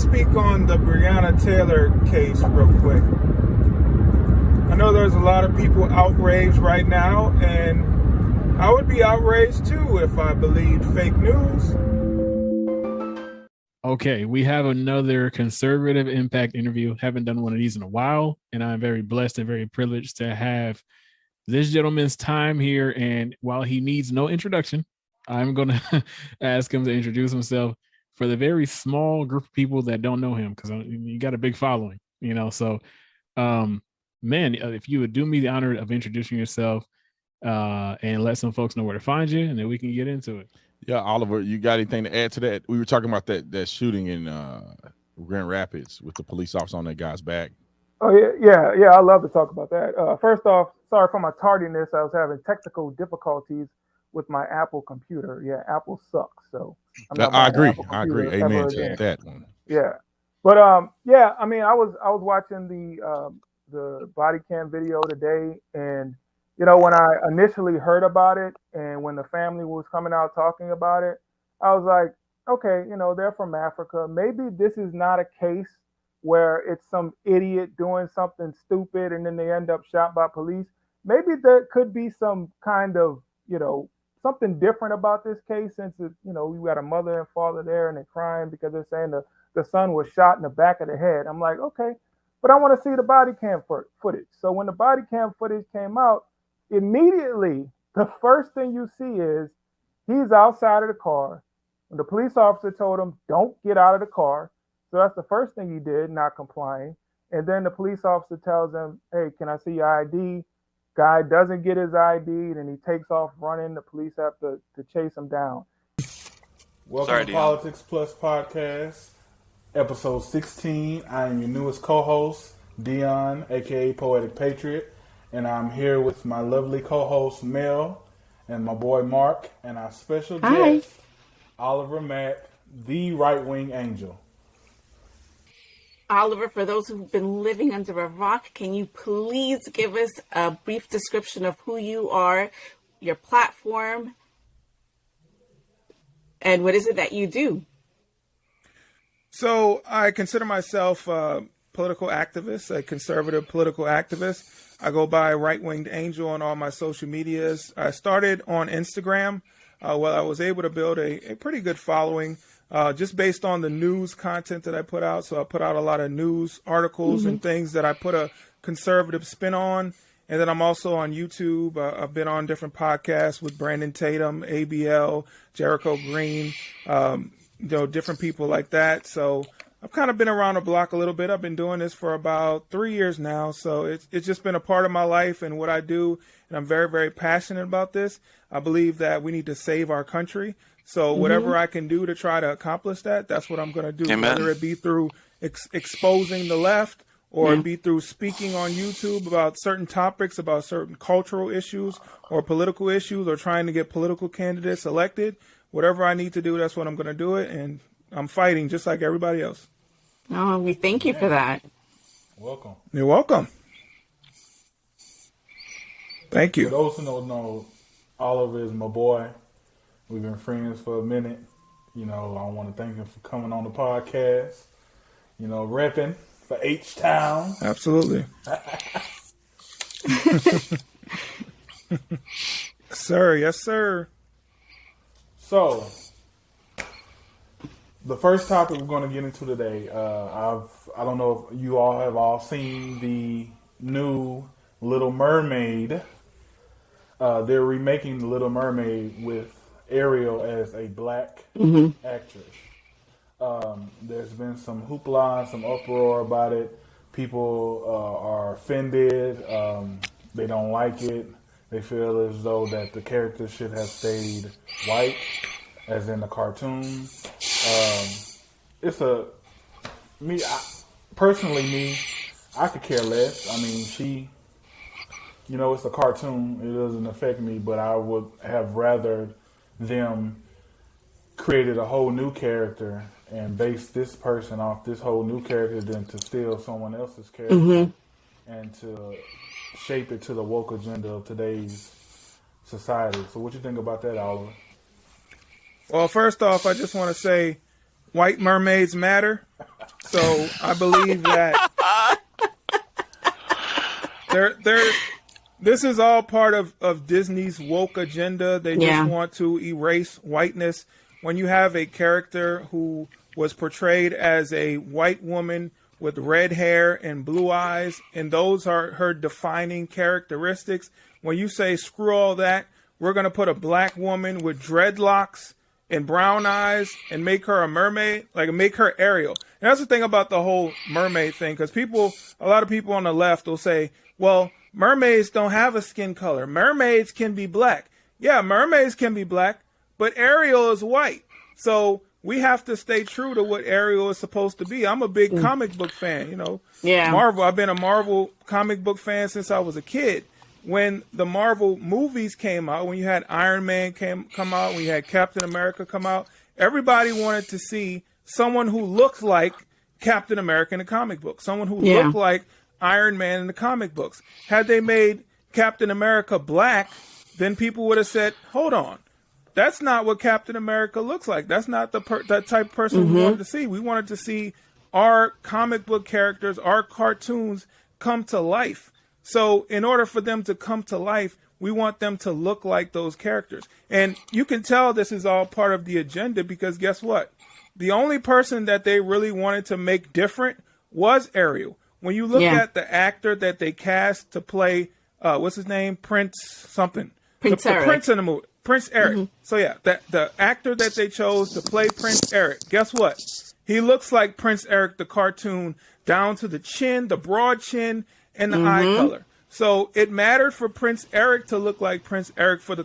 speak on the Breonna Taylor case real quick. I know there's a lot of people outraged right now, and I would be outraged too if I believed fake news. Okay, we have another conservative impact interview. Haven't done one of these in a while, and I'm very blessed and very privileged to have this gentleman's time here. And while he needs no introduction, I'm going to ask him to introduce himself for the very small group of people that don't know him, because you got a big following, you know. So, man, if you would do me the honor of introducing yourself and let some folks know where to find you, and then we can get into it. Yeah, Oliver, you got anything to add to that? We were talking about that shooting in Grand Rapids with the police officer on that guy's back. Oh, yeah. I love to talk about that. First off, sorry for my tardiness. I was having technical difficulties with my Apple computer. Yeah, Apple sucks. So I agree. Amen to that one. Yeah. But yeah, I mean, I was watching the body cam video today, and you know, when I initially heard about it and when the family was coming out talking about it, I was like, okay, you know, they're from Africa. Maybe this is not a case where it's some idiot doing something stupid and then they end up shot by police. Maybe there could be some kind of, you know, something different about this case, since it, you know, we got a mother and father there and they're crying because they're saying the son was shot in the back of the head. I'm like, okay, but I want to see the body cam footage. So when the body cam footage came out, immediately, the first thing you see is he's outside of the car. And the police officer told him, don't get out of the car. So that's the first thing he did, not complying. And then the police officer tells him, hey, can I see your ID? Guy doesn't get his ID, and he takes off running. The police have to chase him down. Welcome to Politics Plus Podcast, episode 16. I am your newest co-host, Deon, a.k.a. Poetic Patriot. And I'm here with my lovely co-host, Mel, and my boy, Mark, and our special guest, Oliver Mack, the right-wing angel. Oliver, for those who've been living under a rock, can you please give us a brief description of who you are, your platform, and what is it that you do? So I consider myself a political activist, a conservative political activist. I go by Right-Winged Angel on all my social medias. I started on Instagram. I was able to build a pretty good following just based on the news content that I put out. So I put out a lot of news articles and things that I put a conservative spin on. And then I'm also on YouTube. I've been on different podcasts with Brandon Tatum, ABL, Jericho Green, you know, different people like that. So I've kind of been around the block a little bit. I've been doing this for about 3 years now. So it's just been a part of my life and what I do. And I'm very, very passionate about this. I believe that we need to save our country. So whatever I can do to try to accomplish that, that's what I'm going to do. Amen. Whether it be through exposing the left or it be through speaking on YouTube about certain topics, about certain cultural issues or political issues, or trying to get political candidates elected. Whatever I need to do, that's what I'm going to do it. And I'm fighting just like everybody else. Oh, we thank you for that. Welcome. You're welcome. Thank you. For those who don't know, Oliver is my boy. We've been friends for a minute. You know, I want to thank him for coming on the podcast. You know, repping for H-Town. Absolutely. Sir, yes, sir. So, the first topic we're going to get into today, I don't know if you all have all seen the new Little Mermaid. They're remaking the Little Mermaid with Ariel as a black actress. There's been some hoopla, some uproar about it. People are offended. They don't like it. They feel as though that the character should have stayed white, as in the cartoon. Personally, I could care less. I mean, you know, it's a cartoon. It doesn't affect me, but I would have rather them created a whole new character and based this person off this whole new character than to steal someone else's character and to shape it to the woke agenda of today's society. So what you think about that, Oliver? Well, first off, I just want to say white mermaids matter. So I believe that this is all part of Disney's woke agenda. They just want to erase whiteness. When you have a character who was portrayed as a white woman with red hair and blue eyes, and those are her defining characteristics, when you say, screw all that, we're going to put a black woman with dreadlocks and brown eyes and make her a mermaid, like make her Ariel. And that's the thing about the whole mermaid thing, because a lot of people on the left will say, well, mermaids don't have a skin color. Mermaids can be black. Yeah, mermaids can be black, but Ariel is white. So we have to stay true to what Ariel is supposed to be. I'm a big comic book fan, you know. Yeah. Marvel. I've been a Marvel comic book fan since I was a kid. When the Marvel movies came out, when you had Iron Man come out, when you had Captain America come out, everybody wanted to see someone who looks like Captain America in the comic book, someone who looked like Iron Man in the comic books. Had they made Captain America black, then people would have said, hold on, that's not what Captain America looks like. That's not that type of person we wanted to see. We wanted to see our comic book characters, our cartoons come to life. So in order for them to come to life, we want them to look like those characters. And you can tell this is all part of the agenda, because guess what? The only person that they really wanted to make different was Ariel. When you look at the actor that they cast to play, what's his name? Prince something. Prince Eric. The Prince in the movie. Prince Eric. So yeah, the actor that they chose to play Prince Eric, guess what? He looks like Prince Eric, the cartoon, down to the chin, the broad chin, and the eye color. So it mattered for Prince Eric to look like Prince Eric from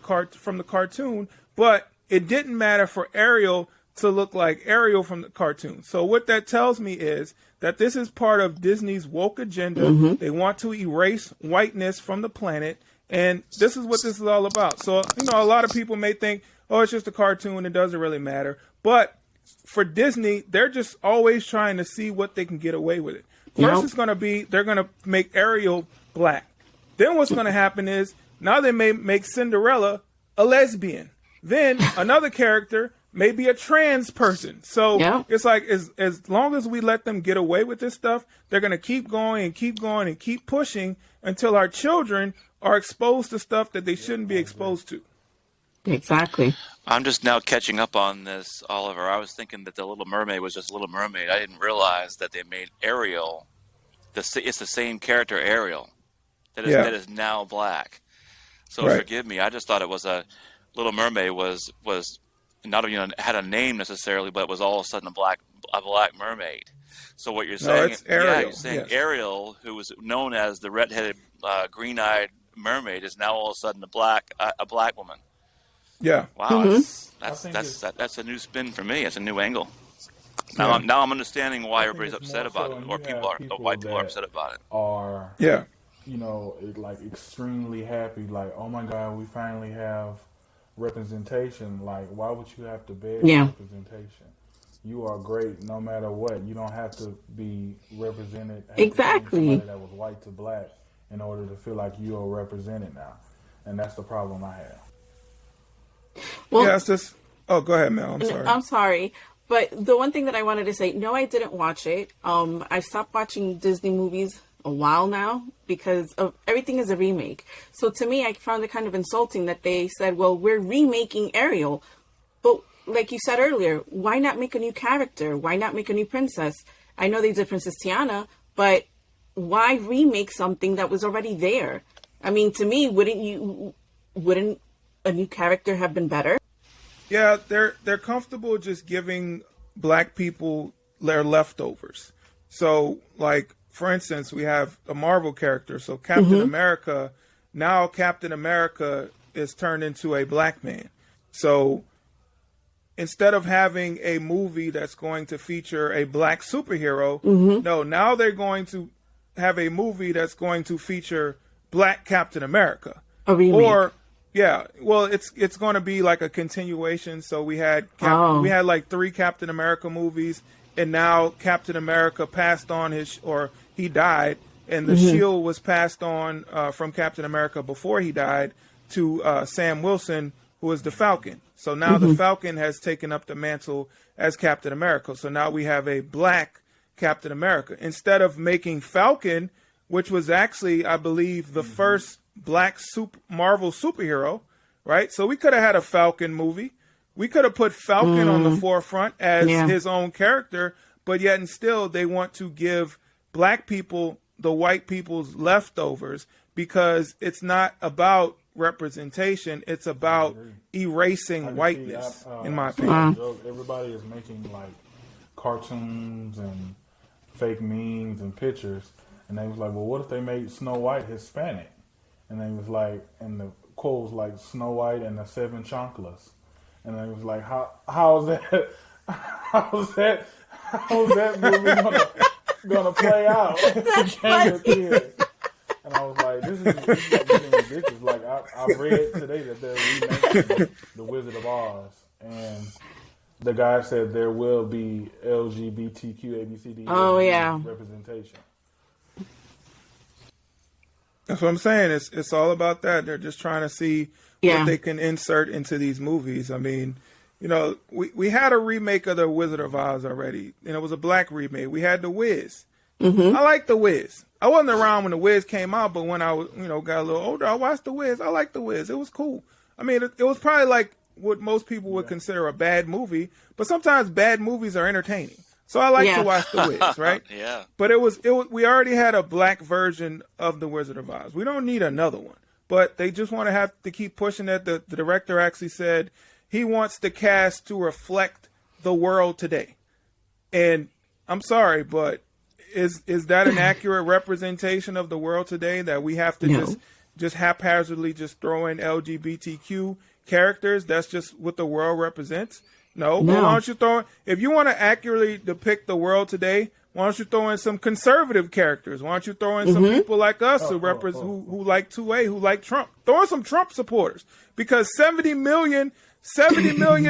the cartoon, but it didn't matter for Ariel to look like Ariel from the cartoon. So what that tells me is that this is part of Disney's woke agenda. They want to erase whiteness from the planet, and this is what this is all about. So, you know, a lot of people may think, oh, it's just a cartoon, it doesn't really matter. But for Disney, they're just always trying to see what they can get away with it. First, it's going to be, they're going to make Ariel black. Then what's going to happen is, now they may make Cinderella a lesbian. Then another character may be a trans person. So it's like, as long as we let them get away with this stuff, they're going to keep going and keep going and keep pushing until our children are exposed to stuff that they shouldn't be exposed to. Exactly. I'm just now catching up on this, Oliver. I was thinking that the Little Mermaid was just Little Mermaid. I didn't realize that they made Ariel, it's the same character, Ariel, that is now black. So forgive me. I just thought it was Little Mermaid was not even had a name necessarily, but it was all of a sudden a black mermaid. So what you're saying, it's Ariel. you're saying Ariel, who was known as the redheaded, green-eyed mermaid, is now all of a sudden a black woman. Yeah. Wow, that's a new spin for me. It's a new angle. Now I'm understanding why everybody's upset about it, or why people are upset about it. Are you know, like extremely happy, like, oh my God, we finally have representation. Like, why would you have to beg for representation? You are great no matter what. You don't have to be represented. Exactly. Somebody that was white to black in order to feel like you are represented now, and that's the problem I have. Well, it's just. Oh, go ahead, Mel. I'm sorry. I'm sorry. But the one thing that I wanted to say, no, I didn't watch it. I stopped watching Disney movies a while now because of everything is a remake. So to me, I found it kind of insulting that they said, well, we're remaking Ariel. But like you said earlier, why not make a new character? Why not make a new princess? I know they did Princess Tiana, but why remake something that was already there? I mean, to me, wouldn't a new character have been better? Yeah, they're comfortable just giving black people their leftovers. So, like, for instance, we have a Marvel character. So Captain America, now Captain America is turned into a black man. So instead of having a movie that's going to feature a black superhero, no, now they're going to have a movie that's going to feature black Captain America. A remake. Or well, it's going to be like a continuation. So we had like 3 Captain America movies, and now Captain America passed on he died, and the shield was passed on from Captain America before he died to Sam Wilson, who is the Falcon. So now the Falcon has taken up the mantle as Captain America. So now we have a black Captain America. Instead of making Falcon, which was actually, I believe, the first black Marvel superhero, right? So we could have had a Falcon movie. We could have put Falcon on the forefront as his own character, but yet and still they want to give black people the white people's leftovers because it's not about representation. It's about erasing whiteness, in my opinion. Everybody is making like cartoons and fake memes and pictures, and they was like, well, what if they made Snow White Hispanic? And they was like, and the quote was like Snow White and the Seven Chanclas. And they was like, how's that movie gonna play out? That's funny. And I was like, this is getting ridiculous. Like I read today that they're remaking The Wizard of Oz, and the guy said there will be LGBTQ ABCD representation. That's what I'm saying. It's all about that. They're just trying to see what they can insert into these movies. I mean, you know, we had a remake of The Wizard of Oz already, and it was a black remake. We had The Wiz. I like The Wiz. I wasn't around when The Wiz came out, but when I was, got a little older, I watched The Wiz. I liked The Wiz. It was cool. I mean, it was probably like what most people would consider a bad movie, but sometimes bad movies are entertaining. So I like to watch The Wiz, right? Yeah. But it was we already had a black version of The Wizard of Oz. We don't need another one. But they just want to have to keep pushing that. The director actually said he wants the cast to reflect the world today. And I'm sorry, but is that an accurate representation of the world today, that we have to just haphazardly just throw in LGBTQ characters? That's just what the world represents? No. Well, why don't you throw, if you want to accurately depict the world today, why don't you throw in some conservative characters? Why don't you throw in some people like us who represent, who like 2A, who like Trump? Throw in some Trump supporters, because 70 million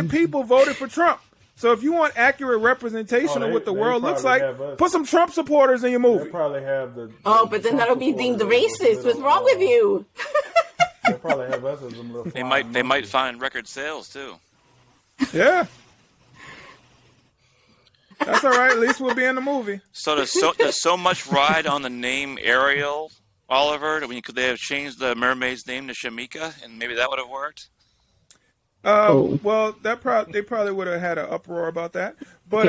people voted for Trump. So if you want accurate representation of what the world looks like, put some Trump supporters in your movie. They probably have the but then that'll be deemed racist. What's wrong with you? They probably have us as some little. They might find record sales too. Yeah. That's all right. At least we'll be in the movie. So does so much ride on the name Ariel, Oliver? Could they have changed the mermaid's name to Shamika, and maybe that would have worked? Well, they probably would have had an uproar about that. But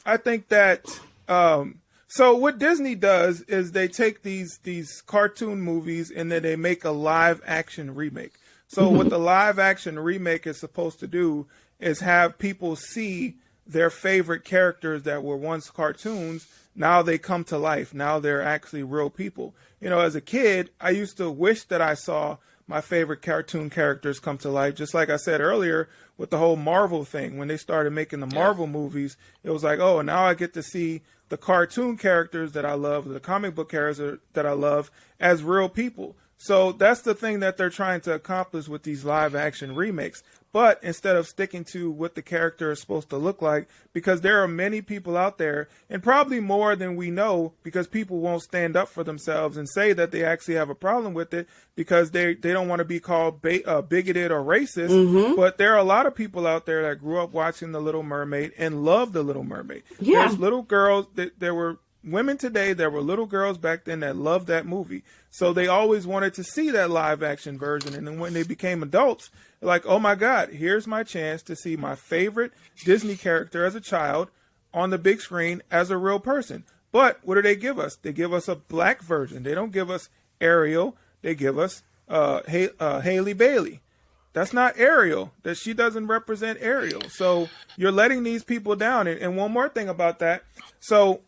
I think that so what Disney does is they take these cartoon movies and then they make a live action remake. So what the live action remake is supposed to do is have people see their favorite characters that were once cartoons. Now they come to life. Now they're actually real people. As a kid, I used to wish that I saw my favorite cartoon characters come to life. Just like I said earlier with the whole Marvel thing, when they started making the Marvel movies, it was like, oh, now I get to see the cartoon characters that I love, the comic book characters that I love as real people. So that's the thing that they're trying to accomplish with these live action remakes. But instead of sticking to what the character is supposed to look like, because there are many people out there, and probably more than we know, because people won't stand up for themselves and say that they actually have a problem with it because they don't want to be called bigoted or racist. But there are a lot of people out there that grew up watching The Little Mermaid and love The Little Mermaid. Yeah. There's little girls, there were women today, there were little girls back then that loved that movie. So they always wanted to see that live action version. And then when they became adults, they're like, oh my God, here's my chance to see my favorite Disney character as a child on the big screen as a real person. But what do they give us? They give us a black version. They don't give us Ariel. They give us Haley Bailey. That's not Ariel. That she doesn't represent Ariel. So you're letting these people down. And one more thing about that. So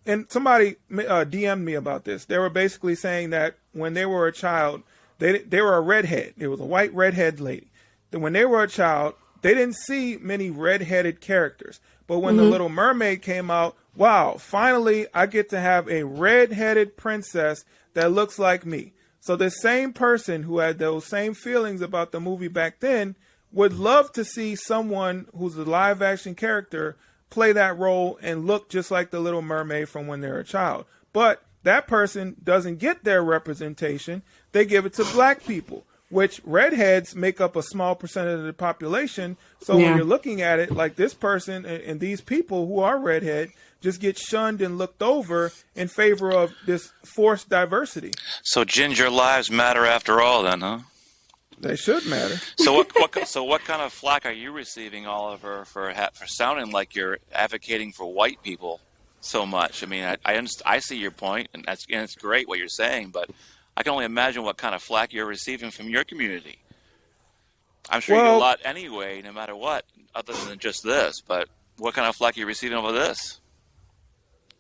and somebody DM'd me about this. They were basically saying that when they were a child, they were a redhead. It was a white redhead lady. Then when they were a child, they didn't see many redheaded characters. But when The Little Mermaid came out, wow, finally I get to have a redheaded princess that looks like me. So the same person who had those same feelings about the movie back then would love to see someone who's a live action character play that role and look just like the Little Mermaid from when they're a child. But that person doesn't get their representation. They give it to black people. which redheads make up a small percentage of the population. So when you're looking at it, like this person and these people who are redhead just get shunned and looked over in favor of this forced diversity. So ginger lives matter after all, then, huh? They should matter. So what kind of flack are you receiving, Oliver, for sounding like you're advocating for white people so much? I mean, I see your point, and it's great what you're saying, but I can only imagine what kind of flack you're receiving from your community. I'm sure you get a lot anyway, no matter what, other than just this. But what kind of flack are you receiving over this?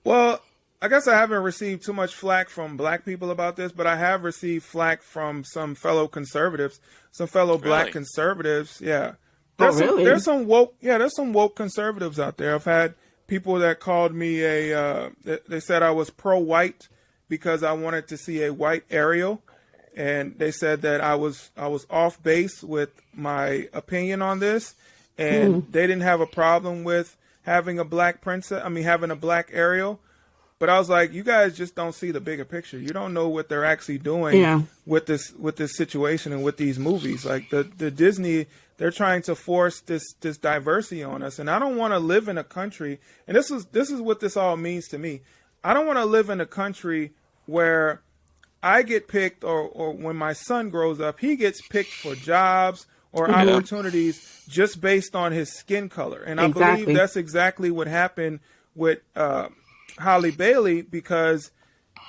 Well, I guess I haven't received too much flack from black people about this, but I have received flack from some fellow conservatives, some fellow black conservatives. Yeah. There's some woke conservatives out there. I've had people that called me they said I was pro-white because I wanted to see a white Ariel. And they said that I was off base with my opinion on this. And they didn't have a problem with having a black having a black Ariel. But I was like, you guys just don't see the bigger picture. You don't know what they're actually doing with this situation and with these movies. Like the Disney, they're trying to force this diversity on us. And I don't want to live in a country, and this is what this all means to me. I don't want to live in a country where I get picked, or when my son grows up, he gets picked for jobs or opportunities just based on his skin color. And I believe that's exactly what happened with Halle Bailey, because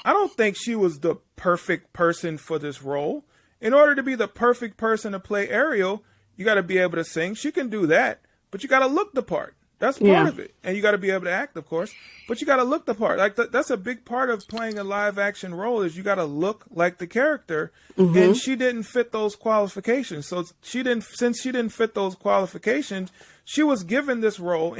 I don't think she was the perfect person for this role. In order to be the perfect person to play Ariel, you got to be able to sing. She can do that, but you got to look the part. That's part of it. And you got to be able to act, of course, but you got to look the part. Like that's a big part of playing a live action role, is you got to look like the character. And she didn't fit those qualifications. So since she didn't fit those qualifications, she was given this role,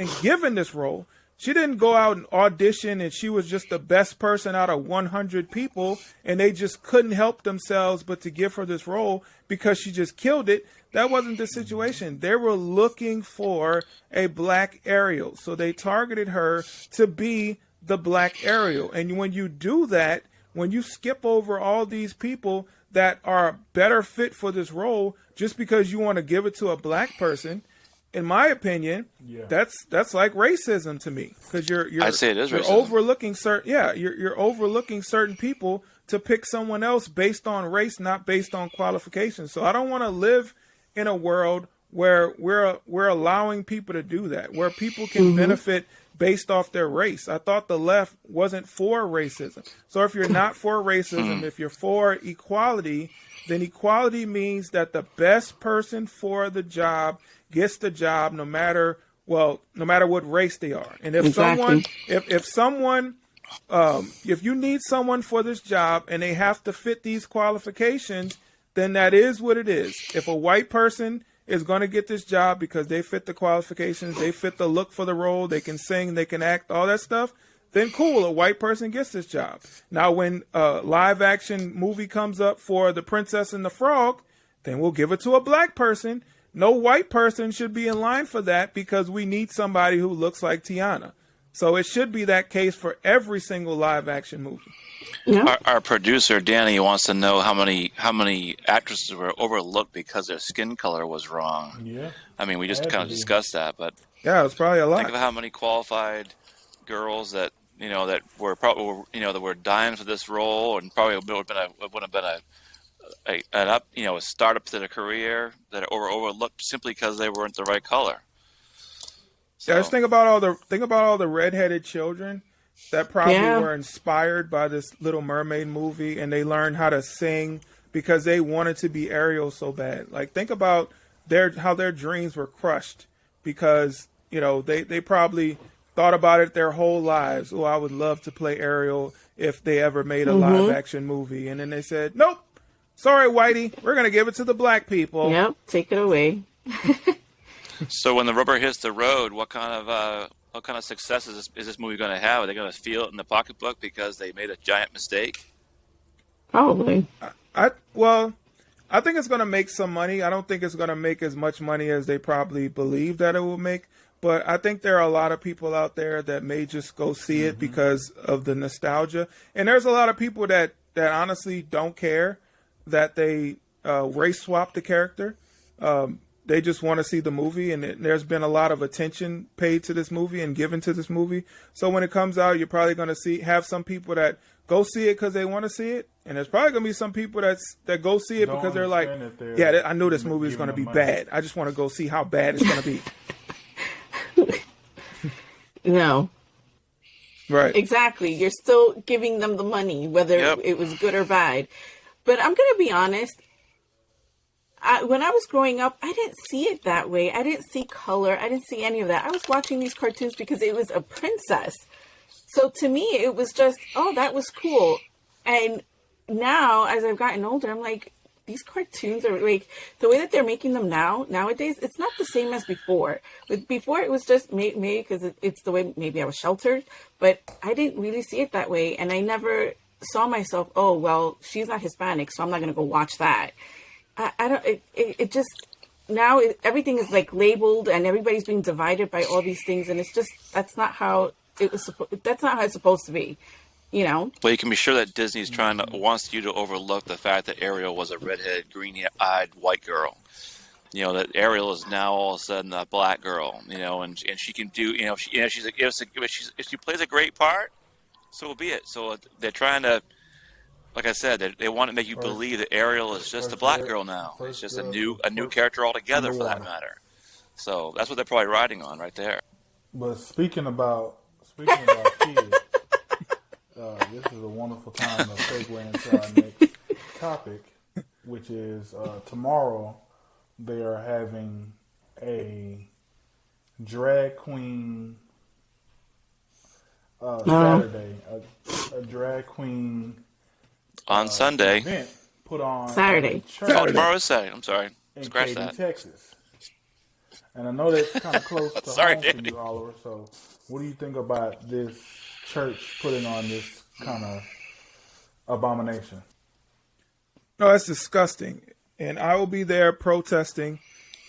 she didn't go out and audition and she was just the best person out of 100 people and they just couldn't help themselves but to give her this role because she just killed it. That wasn't the situation. They were looking for a black Ariel. So they targeted her to be the black Ariel. And when you do that, when you skip over all these people that are better fit for this role just because you want to give it to a black person, in my opinion, that's like racism to me, because you're overlooking you're overlooking certain people to pick someone else based on race, not based on qualifications. So I don't want to live in a world where we're allowing people to do that, where people can benefit based off their race. I thought the left wasn't for racism. So if you're not for racism, if you're for equality, then equality means that the best person for the job gets the job, no matter what race they are. And if if you need someone for this job and they have to fit these qualifications, then that is what it is. If a white person is going to get this job because they fit the qualifications, they fit the look for the role, they can sing, they can act, all that stuff, then cool, a white person gets this job. Now, when a live action movie comes up for The Princess and the Frog, then we'll give it to a black person. No white person should be in line for that because we need somebody who looks like Tiana. So it should be that case for every single live action movie. Yeah. Our producer Danny wants to know how many actresses were overlooked because their skin color was wrong. Yeah, I mean, we just kind of discussed that, but yeah, it's probably a lot. Think of how many qualified girls that were probably that were dying for this role, and probably would have been a startup to their career that were overlooked simply because they weren't the right color. So, yeah, just think about all the redheaded children that probably were inspired by this Little Mermaid movie, and they learned how to sing because they wanted to be Ariel so bad. Like, think about how their dreams were crushed because they probably thought about it their whole lives. Oh, I would love to play Ariel if they ever made a live action movie, and then they said, nope. Sorry, Whitey, we're going to give it to the black people. Yep, take it away. So when the rubber hits the road, what kind of success is this movie going to have? Are they going to feel it in the pocketbook because they made a giant mistake? Probably. I think it's going to make some money. I don't think it's going to make as much money as they probably believe that it will make. But I think there are a lot of people out there that may just go see it because of the nostalgia. And there's a lot of people that honestly don't care that they race swap the character. They just want to see the movie, and there's been a lot of attention paid to this movie and given to this movie. So when it comes out, you're probably going to have some people that go see it because they want to see it, and there's probably going to be some people that go see it because they're like, yeah, I know this movie is going to be bad. I just want to go see how bad it's going to be. No. Right. Exactly. You're still giving them the money, whether it was good or bad. But I'm going to be honest. When I was growing up, I didn't see it that way. I didn't see color. I didn't see any of that. I was watching these cartoons because it was a princess. So to me, it was just, oh, that was cool. And now, as I've gotten older, I'm like, these cartoons are like, the way that they're making them nowadays, it's not the same as before. Before, it was just maybe because it's the way maybe I was sheltered, but I didn't really see it that way. And I never saw myself, oh, well, she's not Hispanic, so I'm not going to go watch that. I don't, it just, now everything is like labeled and everybody's being divided by all these things. And it's just, that's not how it's supposed to be, you know? Well, you can be sure that Disney's wants you to overlook the fact that Ariel was a redheaded, green-eyed white girl. You know, that Ariel is now all of a sudden a black girl, you know, and she can do, you know, she's like, if she plays a great part, so be it. So they're trying to, like I said, they want to make you believe that Ariel is just a black girl now. It's just a new character altogether, for that matter. So that's what they're probably riding on right there. But speaking about kids, this is a wonderful time to segue into our next topic, which is tomorrow they are having a drag queen Saturday, a drag queen on Sunday event put on Saturday. Tomorrow is Saturday. I'm sorry. In Scratch Katy, that. Texas. And I know that's kind of close to home for you, Oliver. So, what do you think about this church putting on this kind of abomination? No, that's disgusting. And I will be there protesting.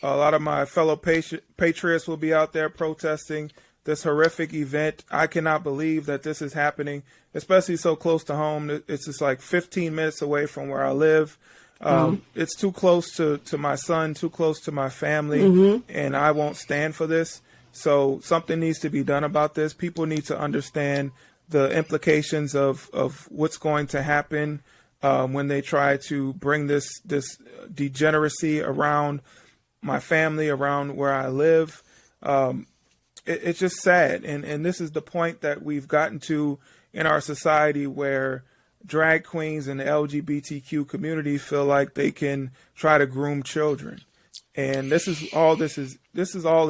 A lot of my fellow patriots will be out there protesting this horrific event. I cannot believe that this is happening, especially so close to home. It's just like 15 minutes away from where I live. It's too close to my son, too close to my family, and I won't stand for this. So something needs to be done about this. People need to understand the implications of what's going to happen when they try to bring this degeneracy around my family, around where I live. It's just sad. And this is the point that we've gotten to in our society where drag queens and the LGBTQ community feel like they can try to groom children. And this is all it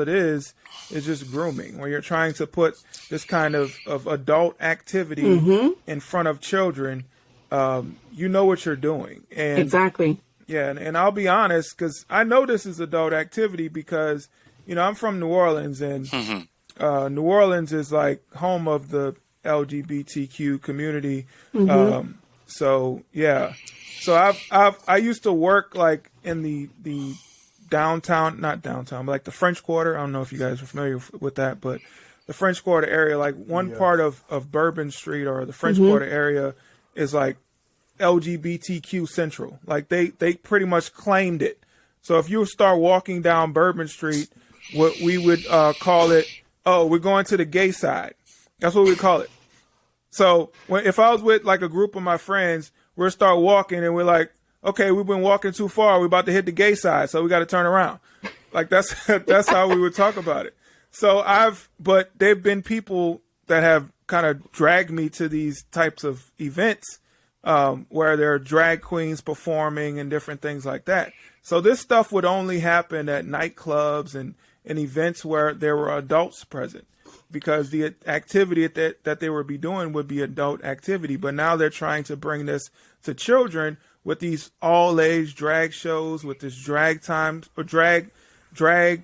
is just grooming, where you're trying to put this kind of adult activity in front of children. You know what you're doing. And exactly. Yeah. And I'll be honest, because I know this is adult activity because, you know, I'm from New Orleans, and New Orleans is like home of the LGBTQ community. So yeah. So I used to work like in the downtown, not downtown, but like the French Quarter. I don't know if you guys are familiar with that, but the French Quarter area, like one part of Bourbon Street or the French Quarter area is like LGBTQ central. Like they pretty much claimed it. So if you start walking down Bourbon Street, what we would call it, oh, we're going to the gay side. That's what we call it. So if I was with like a group of my friends, we'll start walking and we're like, okay, we've been walking too far. We're about to hit the gay side, so we got to turn around. Like that's how we would talk about it. So but there've been people that have kind of dragged me to these types of events where there are drag queens performing and different things like that. So this stuff would only happen at nightclubs and events where there were adults present, because the activity that they would be doing would be adult activity. But now they're trying to bring this to children with these all-age drag shows, with this drag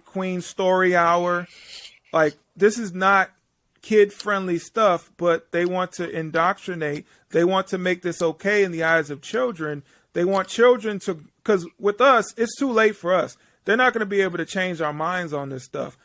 queen story hour. Like, this is not kid-friendly stuff, but they want to indoctrinate. They want to make this okay in the eyes of children. They want children to, because with us, it's too late for us. They're not going to be able to change our minds on this stuff.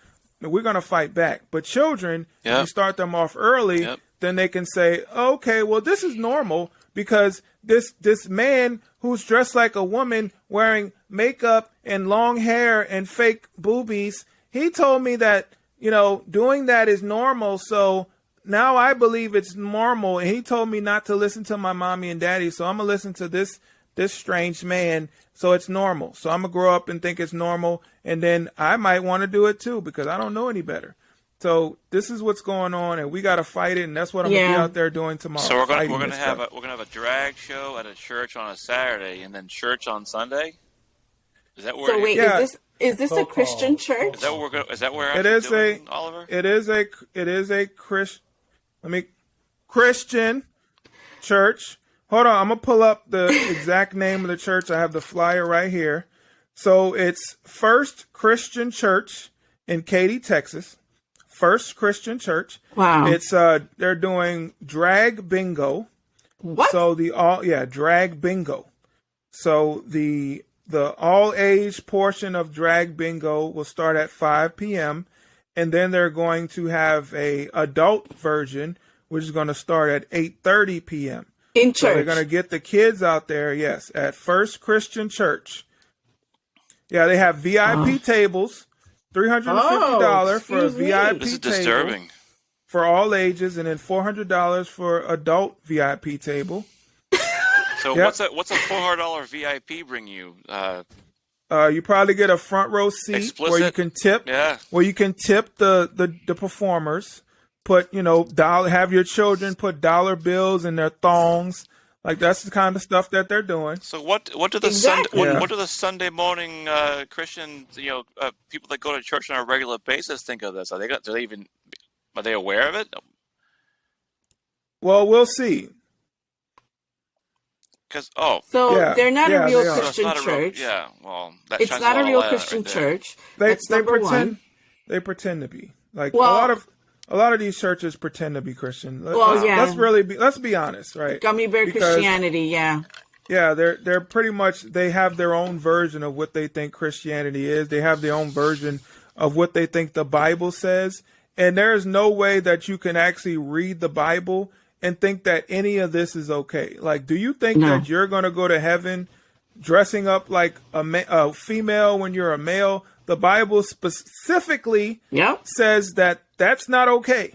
We're going to fight back. But children, if you start them off early, then they can say, okay, well, this is normal. because this man who's dressed like a woman wearing makeup and long hair and fake boobies, he told me that, doing that is normal. So now I believe it's normal. And he told me not to listen to my mommy and daddy. So I'm going to listen to this strange man. So it's normal. So I'm going to grow up and think it's normal. And then I might want to do it too, because I don't know any better. So this is what's going on, and we got to fight it, and that's what I'm gonna be out there doing tomorrow. So we're gonna have a drag show at a church on a Saturday, and then church on Sunday. Is that where? So wait, is this a Christian church? Is that what we're going? Is that where it is doing, Oliver? It is a Christian church. Hold on, I'm gonna pull up the exact name of the church. I have the flyer right here. So it's First Christian Church in Katy, Texas. First Christian Church. Wow. It's they're doing drag bingo. What? So drag bingo. So the all age portion of drag bingo will start at 5 p.m. and then they're going to have a adult version which is going to start at 8:30 p.m. in church. So they're going to get the kids out there, yes, at First Christian Church. Yeah, they have VIP tables. $350 for a VIP This is table disturbing. for all ages, and then $400 for adult VIP table. So what's a $400 VIP bring you? You probably get a front row seat where you can tip. Yeah. Where you can tip the performers. Put have your children put dollar bills in their thongs. Like that's the kind of stuff that they're doing. So what do the what do the Sunday morning Christian people that go to church on a regular basis think of this? Are they aware of it? Well, we'll see. They're not a real Christian church. It's not a real Christian church. They pretend to be like a lot of these churches pretend to be Christian. Let's be honest, right? Gummy bear Christianity, yeah. Yeah, they're pretty much, they have their own version of what they think Christianity is. They have their own version of what they think the Bible says. And there is no way that you can actually read the Bible and think that any of this is okay. Like, do you think that you're going to go to heaven dressing up like a female when you're a male? The Bible specifically says that that's not okay.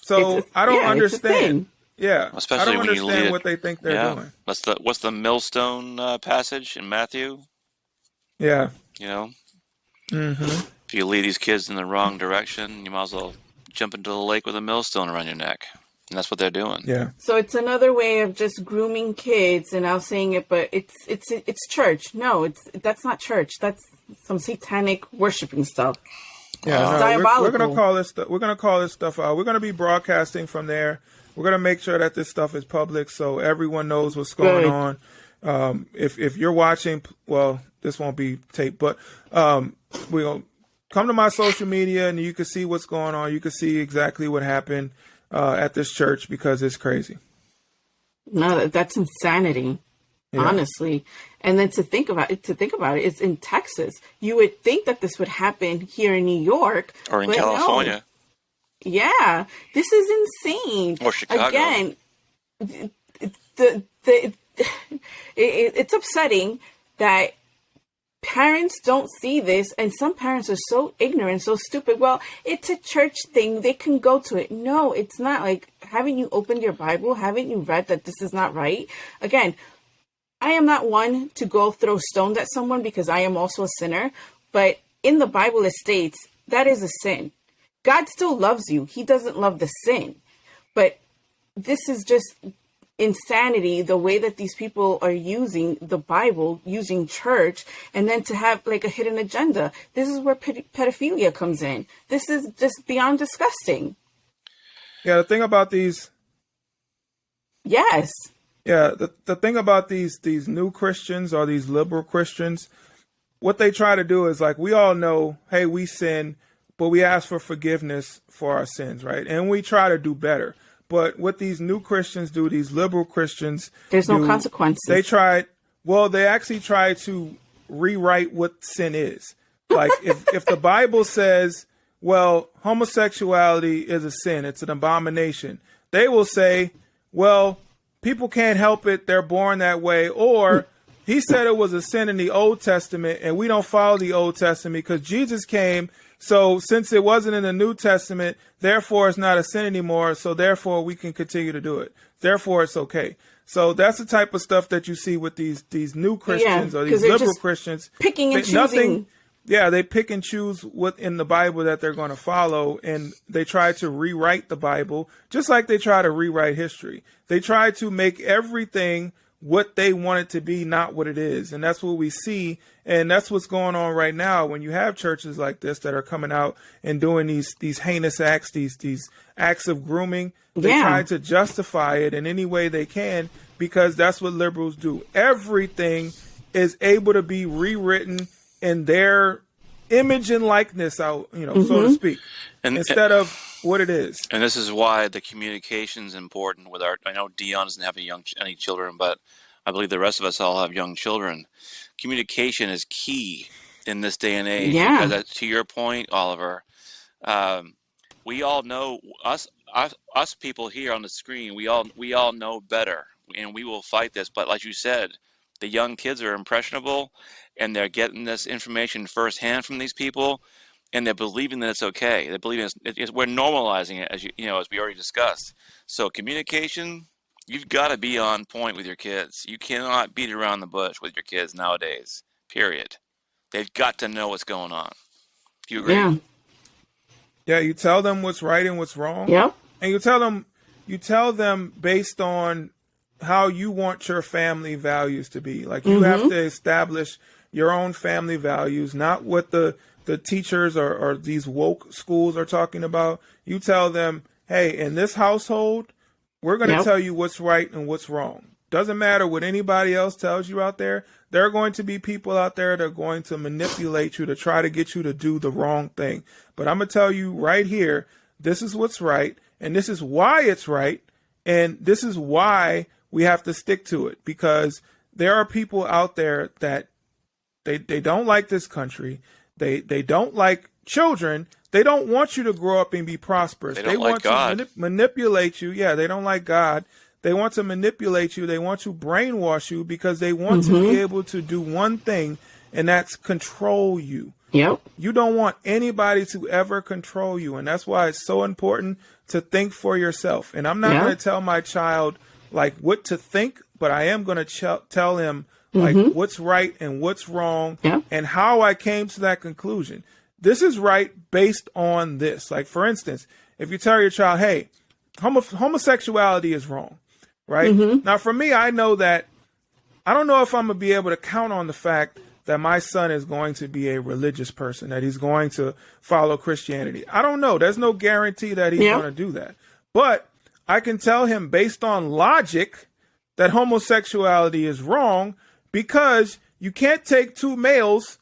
So I don't understand. Yeah, especially I don't when understand what they think they're doing. What's the millstone passage in Matthew? Yeah. If you lead these kids in the wrong direction, you might as well jump into the lake with a millstone around your neck. And that's what they're doing. Yeah. So it's another way of just grooming kids, and I was saying it, but it's church. No, that's not church. That's some satanic worshiping stuff. Yeah, it's diabolical. We're gonna call this stuff out. We're gonna be broadcasting from there. We're gonna make sure that this stuff is public so everyone knows what's going on. If you're watching, well, this won't be taped, but we'll come to my social media and you can see what's going on. You can see exactly what happened at this church, because it's crazy. No, that's insanity, honestly. And then to think about it, it's in Texas. You would think that this would happen here in New York or in California. No. Yeah, this is insane. Or Chicago. Again, it's upsetting that parents don't see this, and some parents are so ignorant, so stupid. Well, it's a church thing. They can go to it. No, it's not. Like, haven't you opened your Bible? Haven't you read that this is not right? Again, I am not one to go throw stones at someone because I am also a sinner. But in the Bible, it states that is a sin. God still loves you. He doesn't love the sin. But this is just insanity, the way that these people are using the Bible, using church, and then to have like a hidden agenda. This is where pedophilia comes in. This is just beyond disgusting. Yeah, the thing about these... Yes. Yeah, the thing about these new Christians or these liberal Christians, what they try to do is, like, we all know, hey, we sin, but we ask for forgiveness for our sins, right? And we try to do better. But what these new Christians do, these liberal Christians, there's no consequences. They actually try to rewrite what sin is. Like, if the Bible says, well, homosexuality is a sin, it's an abomination, they will say, well, people can't help it. They're born that way. Or he said it was a sin in the Old Testament and we don't follow the Old Testament because Jesus came. So since it wasn't in the New Testament, therefore it's not a sin anymore. So therefore we can continue to do it. Therefore it's okay. So that's the type of stuff that you see with these new Christians or these liberal Christians. Picking and choosing. They pick and choose what in the Bible that they're going to follow, and they try to rewrite the Bible just like they try to rewrite history. They try to make everything what they want it to be, not what it is. And that's what we see. And that's what's going on right now when you have churches like this that are coming out and doing these heinous acts, these acts of grooming. They try to justify it in any way they can because that's what liberals do. Everything is able to be rewritten in their image and likeness out, so to speak, instead of what it is. And this is why the communication is important with I know Deon doesn't have any children, but I believe the rest of us all have young children. Communication is key in this day and age. Yeah. Because to your point, Oliver, we all know us people here on the screen. We all know better, and we will fight this. But like you said, the young kids are impressionable, and they're getting this information firsthand from these people, and they're believing that it's okay. They're believing we're normalizing it, as as we already discussed. So communication, you've got to be on point with your kids. You cannot beat around the bush with your kids nowadays. Period. They've got to know what's going on. Do you agree? Yeah. Yeah, you tell them what's right and what's wrong. Yep. And you tell them based on how you want your family values to be. Like you have to establish your own family values, not what the teachers or these woke schools are talking about. You tell them, hey, in this household, we're going to tell you what's right and what's wrong. Doesn't matter what anybody else tells you out there. There are going to be people out there that are going to manipulate you to try to get you to do the wrong thing. But I'm going to tell you right here, this is what's right, and this is why it's right, and this is why we have to stick to it, because there are people out there that they don't like this country. They don't like children. They don't want you to grow up and be prosperous. They want to manipulate you. Yeah, they don't like God. They want to manipulate you. They want to brainwash you because they want to be able to do one thing, and that's control you. Yep. You don't want anybody to ever control you. And that's why it's so important to think for yourself. And I'm not going to tell my child like what to think, but I am going to tell him like what's right and what's wrong and how I came to that conclusion. This is right based on this. Like, for instance, if you tell your child, hey, homosexuality is wrong, right? Now, for me, I know that I don't know if I'm going to be able to count on the fact that my son is going to be a religious person, that he's going to follow Christianity. I don't know. There's no guarantee that he's going to do that. But I can tell him based on logic that homosexuality is wrong because you can't take two males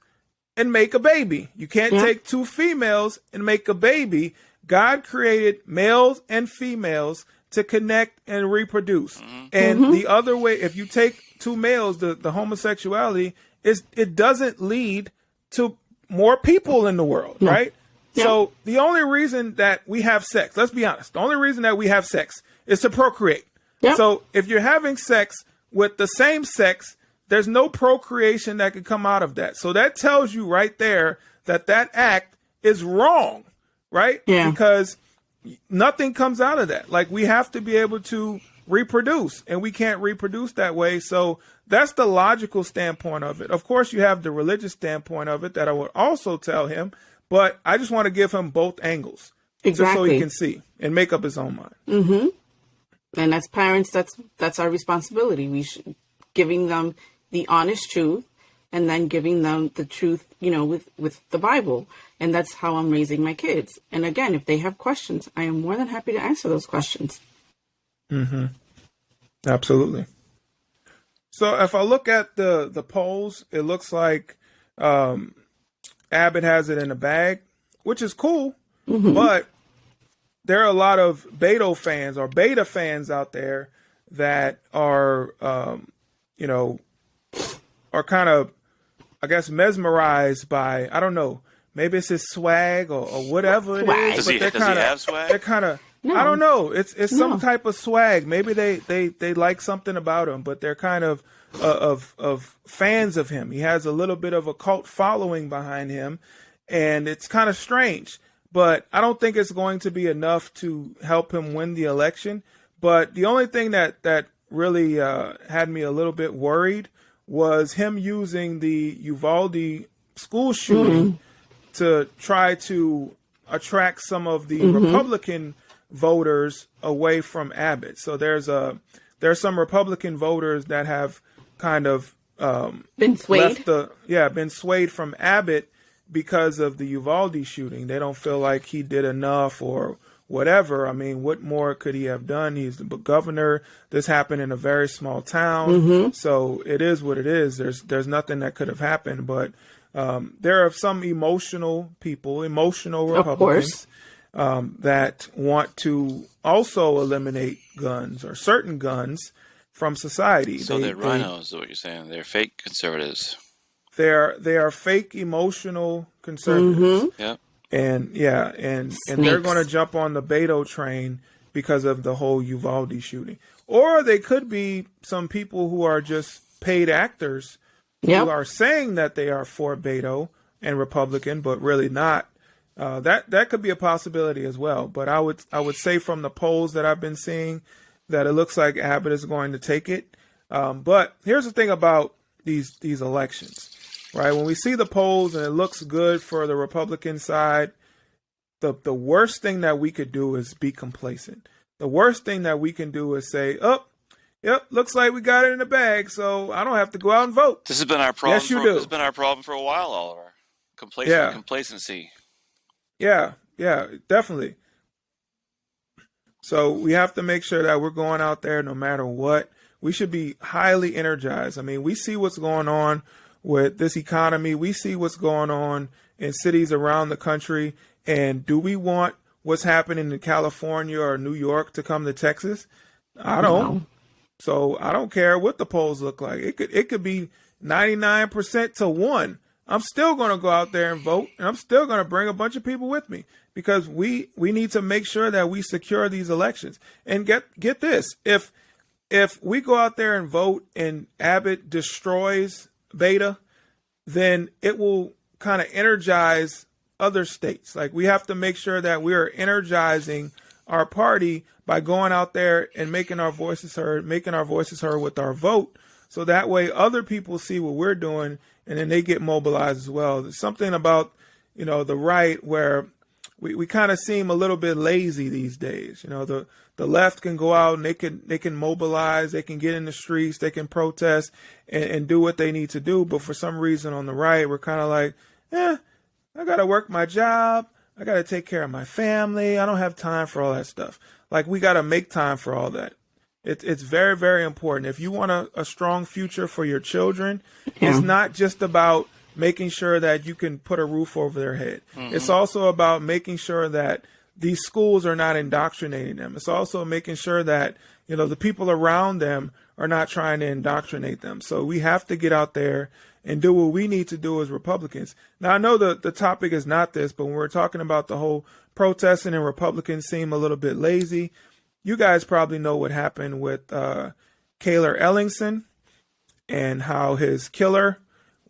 and make a baby. You can't take two females and make a baby. God created males and females to connect and reproduce. And the other way, if you take two males, the homosexuality it doesn't lead to more people in the world, right? So the only reason that we have sex, let's be honest, the only reason that we have sex is to procreate. So if you're having sex with the same sex, there's no procreation that can come out of that. So that tells you right there that act is wrong, right? Because nothing comes out of that. Like, we have to be able to reproduce, and we can't reproduce that way. So that's the logical standpoint of it. Of course, you have the religious standpoint of it that I would also tell him, but I just want to give him both angles just so he can see and make up his own mind. And as parents, that's our responsibility. We should giving them the honest truth, and then giving them the truth, with the Bible. And that's how I'm raising my kids. And again, if they have questions, I am more than happy to answer those questions. Absolutely. So if I look at the polls, it looks like Abbott has it in a bag, which is cool, but there are a lot of beta fans out there that are, are kind of, I guess, mesmerized by, I don't know, maybe it's his swag or whatever it is. Does he have swag? No. I don't know. It's No. some type of swag. Maybe they like something about him, but they're kind of fans of him. He has a little bit of a cult following behind him, and it's kind of strange. But I don't think it's going to be enough to help him win the election. But the only thing that really had me a little bit worried was him using the Uvalde school shooting to try to attract some of the Republican voters away from Abbott. So there's some Republican voters that have kind of been swayed. Been swayed from Abbott because of the Uvalde shooting. They don't feel like he did enough or whatever. I mean, what more could he have done? He's the governor. This happened in a very small town, so it is what it is. There's nothing that could have happened, but there are some emotional people, emotional Republicans, that want to also eliminate guns or certain guns from society. So they're rhinos, is what you're saying. They're fake conservatives. They are fake emotional conservatives. Yep. And they're going to jump on the Beto train because of the whole Uvalde shooting. Or they could be some people who are just paid actors who are saying that they are for Beto and Republican, but really not. That could be a possibility as well. But I would say from the polls that I've been seeing that it looks like Abbott is going to take it. But here's the thing about these elections, right? When we see the polls and it looks good for the Republican side, the worst thing that we could do is be complacent. The worst thing that we can do is say, oh, yep, looks like we got it in the bag, so I don't have to go out and vote. This has been our problem. Yes, you do. This has been our problem for a while, Oliver. Complacency. Yeah, definitely. So we have to make sure that we're going out there no matter what. We should be highly energized. I mean, we see what's going on with this economy. We see what's going on in cities around the country. And do we want what's happening in California or New York to come to Texas? I don't. No. So I don't care what the polls look like. It could be 99% to 1. I'm still going to go out there and vote, and I'm still going to bring a bunch of people with me because we need to make sure that we secure these elections. And get this, if we go out there and vote and Abbott destroys Beta, then it will kind of energize other states. Like, we have to make sure that we are energizing our party by going out there and making our voices heard with our vote. So that way other people see what we're doing and then they get mobilized as well. There's something about, the right where we kind of seem a little bit lazy these days. The left can go out and they can mobilize, they can get in the streets, they can protest and do what they need to do. But for some reason on the right, we're kind of like, I got to work my job. I got to take care of my family. I don't have time for all that stuff. Like, we got to make time for all that. It's very, very important. If you want a strong future for your children, it's not just about making sure that you can put a roof over their head. It's also about making sure that these schools are not indoctrinating them. It's also making sure that, the people around them are not trying to indoctrinate them. So we have to get out there and do what we need to do as Republicans. Now, I know the topic is not this, but when we're talking about the whole protesting and Republicans seem a little bit lazy, you guys probably know what happened with Kaylor Ellingson and how his killer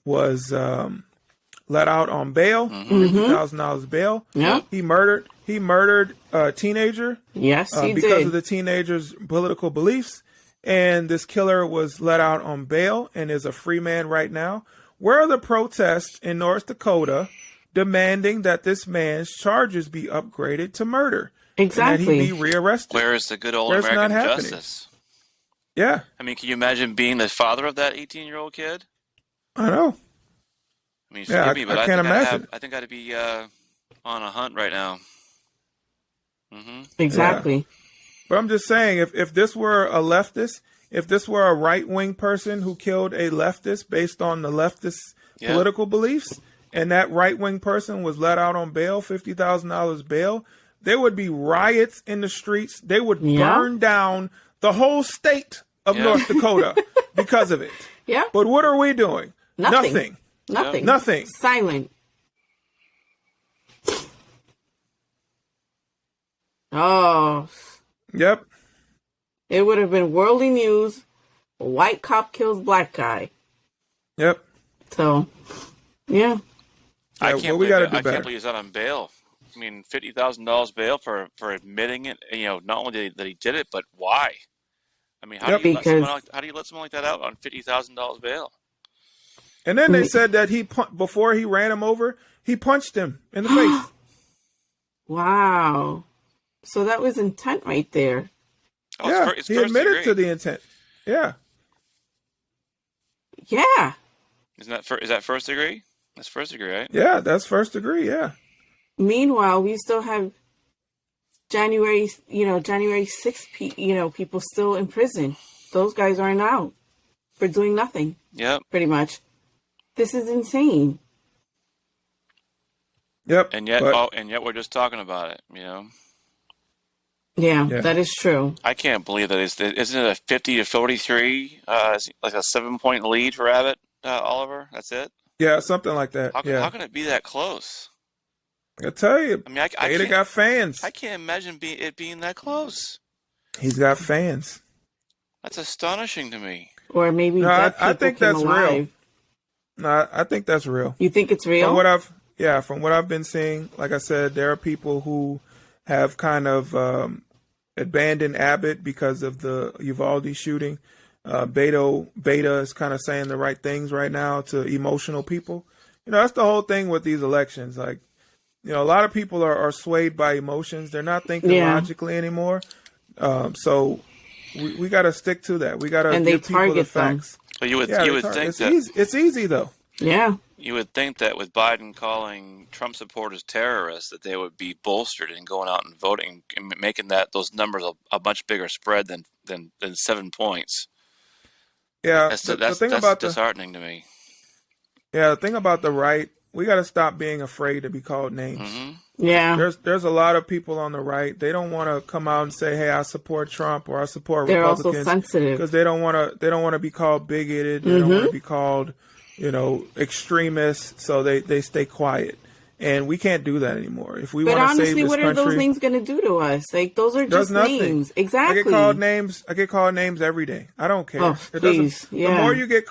was let out on bail, $50,000 bail. Yeah, he murdered a teenager. Yes, he because did. of the teenager's political beliefs. And this killer was let out on bail and is a free man right now. Where are the protests in North Dakota demanding that this man's charges be upgraded to murder? Exactly. And that he be rearrested? Where is the good old American justice? Yeah. I mean, can you imagine being the father of that 18-year-old kid? I know. I mean, forgive me, but I can't imagine. I think I'd be on a hunt right now. Exactly. Yeah. But I'm just saying, if this were a leftist, if this were a right-wing person who killed a leftist based on the leftist political beliefs, and that right-wing person was let out on bail, $50,000 bail, there would be riots in the streets. They would burn down the whole state of North Dakota because of it. Yeah. But what are we doing? Nothing. Nothing. Silent. Oh, Yep. it would have been worldly news. White cop kills black guy. Yep. So, yeah. I Yeah, can't we believe gotta it. do I better. can't believe he's not on bail. I mean, $50,000 bail for admitting it. You know, not only that he did it, but why? I mean, Yep. Because how do you let someone like that out on $50,000 bail? And then they said that before he ran him over, he punched him in the face. wow. So that was intent right there. Oh, Yeah, it's he first admitted degree. to the intent. Yeah. Yeah. Is that first degree? That's first degree, right? Yeah, that's first degree. Yeah. Meanwhile, we still have January 6th, people still in prison. Those guys aren't out for doing nothing, Yep. pretty much. This is insane. Yep. And yet, but, we're just talking about it. You know. Yeah, Yeah. that is true. I can't believe that. Isn't it a 50-43, like a 7-point lead for Abbott, Oliver? That's it. yeah, something like that. How can it be that close? I tell you, I mean, Katy got fans. I can't imagine it being that close. He's got fans. That's astonishing to me. Or maybe No, dead people I think came that's alive. real. No, I think that's real. You think it's real? From what I've been seeing, like I said, there are people who have kind of abandoned Abbott because of the Uvalde shooting. Beta is kind of saying the right things right now to emotional people. You know, that's the whole thing with these elections. Like, you know, a lot of people are swayed by emotions. They're not thinking logically anymore. So we got to stick to that. We got to give people the facts. But you would think it's easy though. Yeah. You would think that with Biden calling Trump supporters terrorists, that they would be bolstered in going out and voting and making those numbers a much bigger spread than 7 points. Yeah, That's disheartening to me. Yeah, the thing about the right, we got to stop being afraid to be called names. Mm-hmm. Yeah. There's a lot of people on the right. They don't want to come out and say, "Hey, I support Trump" or "I support They're Republicans," also sensitive because they don't want to be called bigoted. They don't want to be called, extremists. So they stay quiet, and we can't do that anymore. If we want to save this country, what are those names going to do to us? Like, those are just names. Exactly. I get called names every day. I don't care. Oh, please. The more you get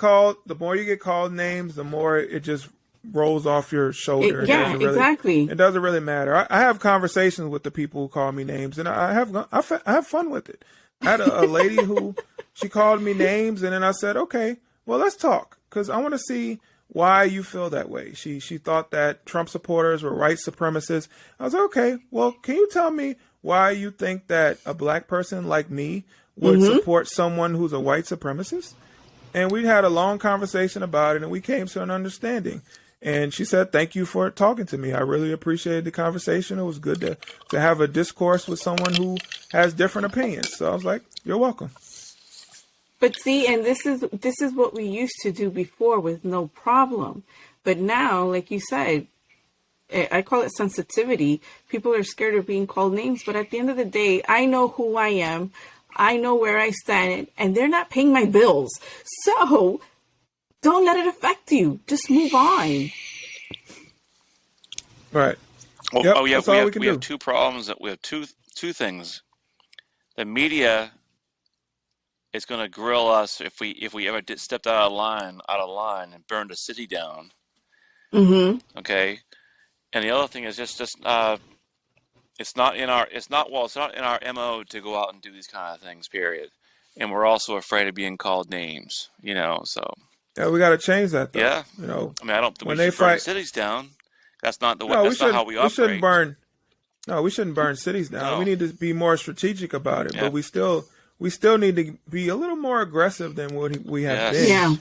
called names, the more it just rolls off your shoulder. Exactly. It doesn't really matter. I have conversations with the people who call me names, and I have fun with it. I had a lady who she called me names, and then I said, "Okay, well, let's talk, because I want to see why you feel that way." She thought that Trump supporters were white supremacists. I was like, "Okay, well, can you tell me why you think that a black person like me would support someone who's a white supremacist?" And we had a long conversation about it, and we came to an understanding. And she said, "Thank you for talking to me. I really appreciated the conversation. It was good to have a discourse with someone who has different opinions." So I was like, "You're welcome." But see, and this is what we used to do before with no problem. But now, like you said, I call it sensitivity. People are scared of being called names. But at the end of the day, I know who I am. I know where I stand, and they're not paying my bills. So don't let it affect you. Just move on. Right. Well, yep, we have two problems. We have two things. The media is going to grill us if we ever stepped out of line and burned a city down. Mm-hmm. Okay. And the other thing is just it's not in our MO to go out and do these kind of things, period. And we're also afraid of being called names, so. Yeah, we got to change that, though. Yeah. I mean, I don't think we should burn cities down. That's not the way. That's not how we operate. We shouldn't burn cities down. No. We need to be more strategic about it. Yeah. But we still need to be a little more aggressive than what we have been.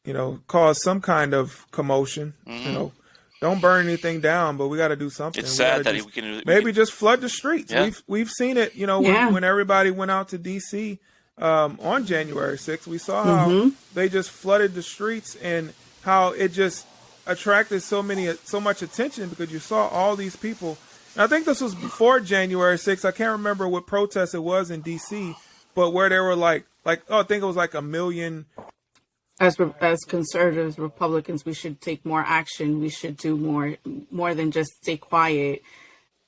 Yeah. Cause some kind of commotion. Mm-hmm. Don't burn anything down, but we got to do something. It's sad that we can just flood the streets. Yeah. We've seen it. When everybody went out to D.C. On January 6th, we saw how they just flooded the streets and how it just attracted so much attention because you saw all these people. And I think this was before January 6th. I can't remember what protest it was in D.C., but where they were I think it was like 1 million. As conservatives, Republicans, we should take more action. We should do more than just stay quiet.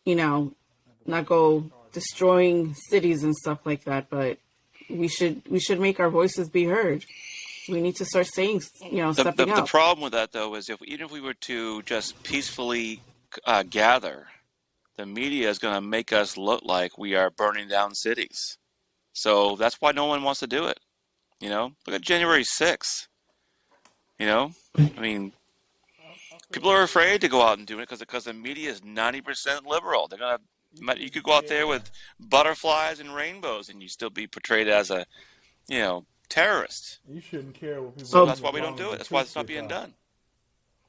Not go destroying cities and stuff like that. But we should make our voices be heard. We need to start saying, stepping up. The problem with that, though, is even if we were to just peacefully gather, the media is going to make us look like we are burning down cities. So that's why no one wants to do it. Look at January 6th. I mean, people are afraid to go out and do it because the media is 90% liberal. You could go out there with butterflies and rainbows and you still be portrayed as a, terrorist. You shouldn't care what people. So that's why we don't do it. That's why it's not being done.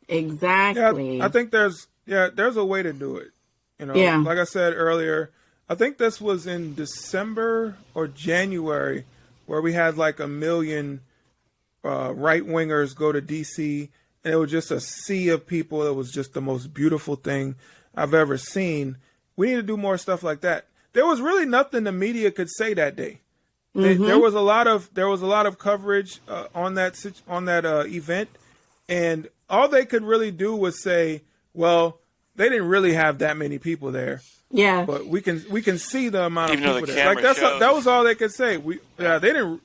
Exactly. Yeah, I think there's a way to do it. Like I said earlier, I think this was in December or January where we had like 1 million right wingers go to DC, and it was just a sea of people. It was just the most beautiful thing I've ever seen. We need to do more stuff like that. There was really nothing the media could say that day. There was a lot of coverage on that event, and all they could really do was say, well, they didn't really have that many people there. Yeah, but we can see the amount Even of people the there. Like that was all they could say. They didn't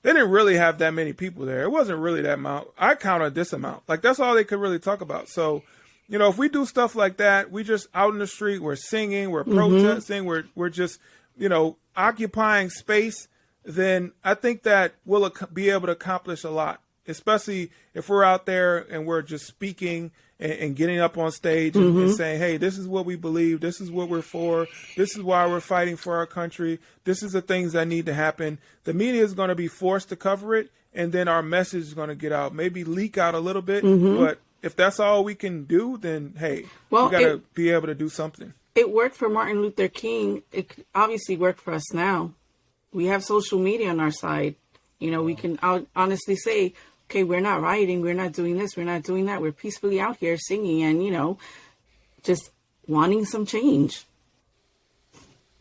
really have that many people there. It wasn't really that amount. I counted this amount. Like that's all they could really talk about. So, if we do stuff like that, we just out in the street, we're singing, we're protesting, we're just occupying space, then I think that we'll be able to accomplish a lot, especially if we're out there and we're just speaking and getting up on stage and saying, hey, this is what we believe. This is what we're for. This is why we're fighting for our country. This is the things that need to happen. The media is going to be forced to cover it, and then our message is going to get out, maybe leak out a little bit. But if that's all we can do, then, hey, we got to be able to do something. It worked for Martin Luther King. It obviously worked for us now. We have social media on our side. We can honestly say, okay, we're not rioting. We're not doing this. We're not doing that. We're peacefully out here singing and, just wanting some change.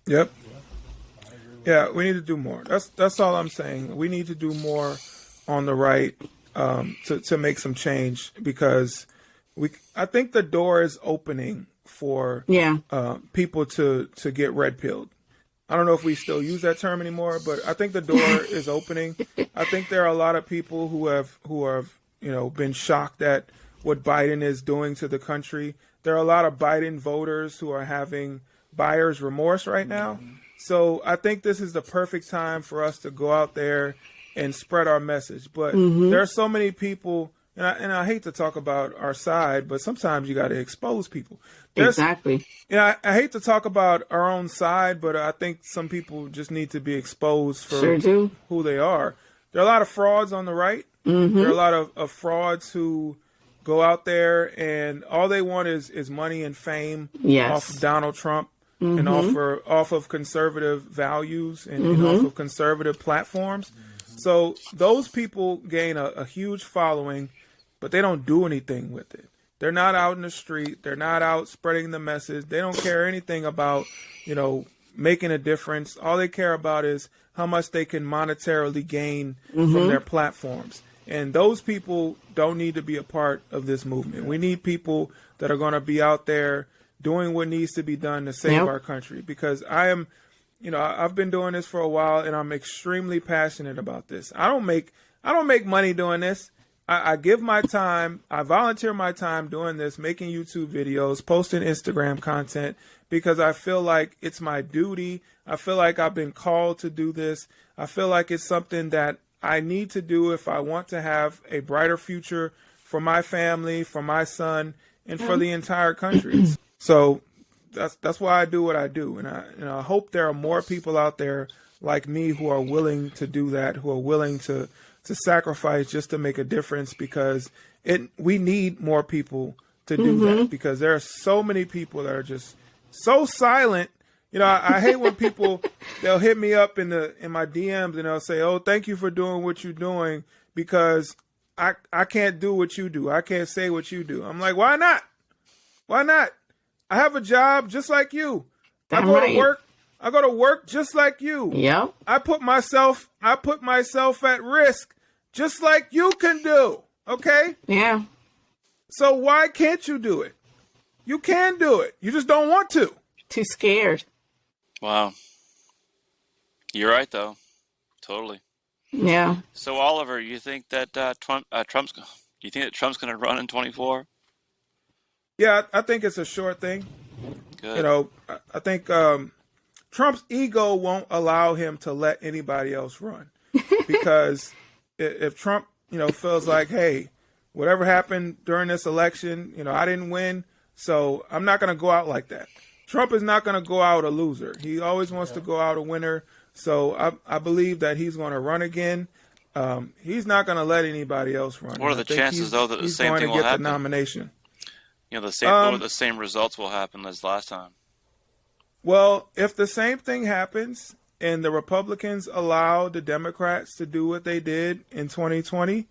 Yep. Yeah, we need to do more. That's all I'm saying. We need to do more on the right to make some change, because I think the door is opening for people to get red pilled. I don't know if we still use that term anymore, but I think the door is opening. I think there are a lot of people who have been shocked at what Biden is doing to the country. There are a lot of Biden voters who are having buyer's remorse right now. So I think this is the perfect time for us to go out there and spread our message. But there are so many people, and I hate to talk about our side, but sometimes you got to expose people. Exactly. I hate to talk about our own side, but I think some people just need to be exposed for who they are. There are a lot of frauds on the right. There are a lot of frauds who go out there and all they want is money and fame off of Donald Trump and off of conservative values and off of conservative platforms. So those people gain a huge following, but they don't do anything with it. They're not out in the street. They're not out spreading the message. They don't care anything about, making a difference. All they care about is how much they can monetarily gain from their platforms. And those people don't need to be a part of this movement. We need people that are going to be out there doing what needs to be done to save our country, because I've been doing this for a while and I'm extremely passionate about this. I don't make money doing this. I give my time, I volunteer my time doing this, making YouTube videos, posting Instagram content, because I feel like it's my duty. I feel like I've been called to do this. I feel like it's something that I need to do if I want to have a brighter future for my family, for my son, and for the entire country. So that's why I do what I do. And I hope there are more people out there like me who are willing to do that, who are willing to sacrifice just to make a difference, because we need more people to do that, because there are so many people that are just so silent. I hate when people, they'll hit me up in my DMs and they'll say, oh, thank you for doing what you're doing, because I can't do what you do. I can't say what you do. I'm like, why not? Why not? I have a job just like you. I go to work just like you. Yeah. I put myself at risk just like you can do. Okay? Yeah. So why can't you do it? You can do it. You just don't want to. Too scared. Wow. You're right, though. Totally. Yeah. So, Oliver, you think that Trump's? Do you think that Trump's going to run in 24? Yeah, I think it's a short thing. Good. You know, I think Trump's ego won't allow him to let anybody else run, because if Trump, feels like, hey, whatever happened during this election, I didn't win, so I'm not going to go out like that. Trump is not going to go out a loser. He always wants to go out a winner. So I believe that he's going to run again. He's not going to let anybody else run. What are the chances, though, that the same thing will happen? He's going to get the nomination. The same results will happen as last time. Well, if the same thing happens and the Republicans allow the Democrats to do what they did in 2020,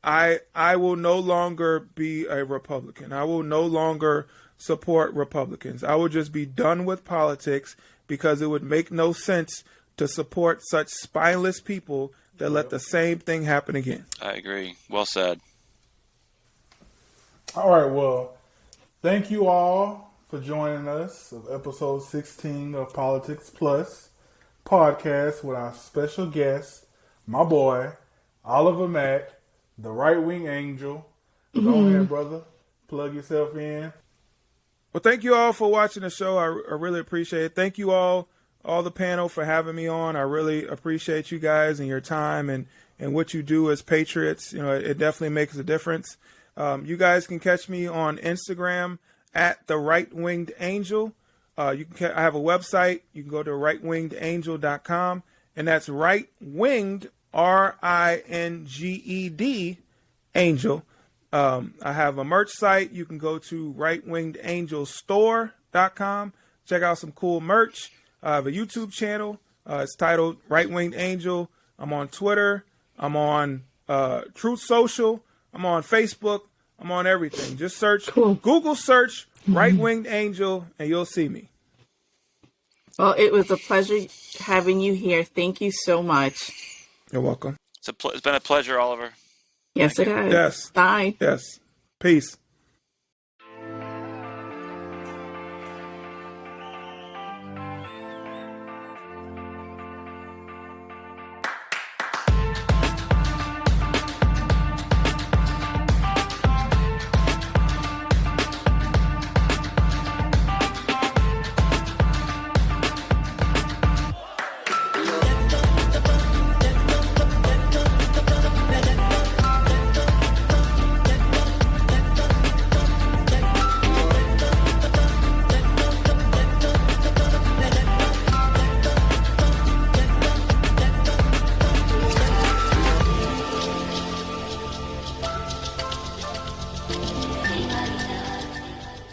I will no longer be a Republican. I will no longer support Republicans. I will just be done with politics, because it would make no sense to support such spineless people that let the same thing happen again. I agree. Well said. All right, well, thank you all for joining us of episode 16 of Politics Plus podcast with our special guest, my boy, Oliver Mack, the right-wing angel. Go ahead, brother. Plug yourself in. Well, thank you all for watching the show. I really appreciate it. Thank you all the panel, for having me on. I really appreciate you guys and your time and what you do as patriots. It definitely makes a difference. You guys can catch me on Instagram at the Right Winged Angel. I have a website. You can go to rightwingedangel.com, and that's right winged, RINGED, angel. I have a merch site. You can go to rightwingedangelsstore.com. Check out some cool merch. I have a YouTube channel. It's titled Right Winged Angel. I'm on Twitter. I'm on Truth Social. I'm on Facebook. I'm on everything. Just search, Google search Right Winged Angel, and you'll see me. Well, it was a pleasure having you here. Thank you so much. You're welcome. It's been a pleasure, Oliver. Yes, it has. Yes. Bye. Yes. Peace.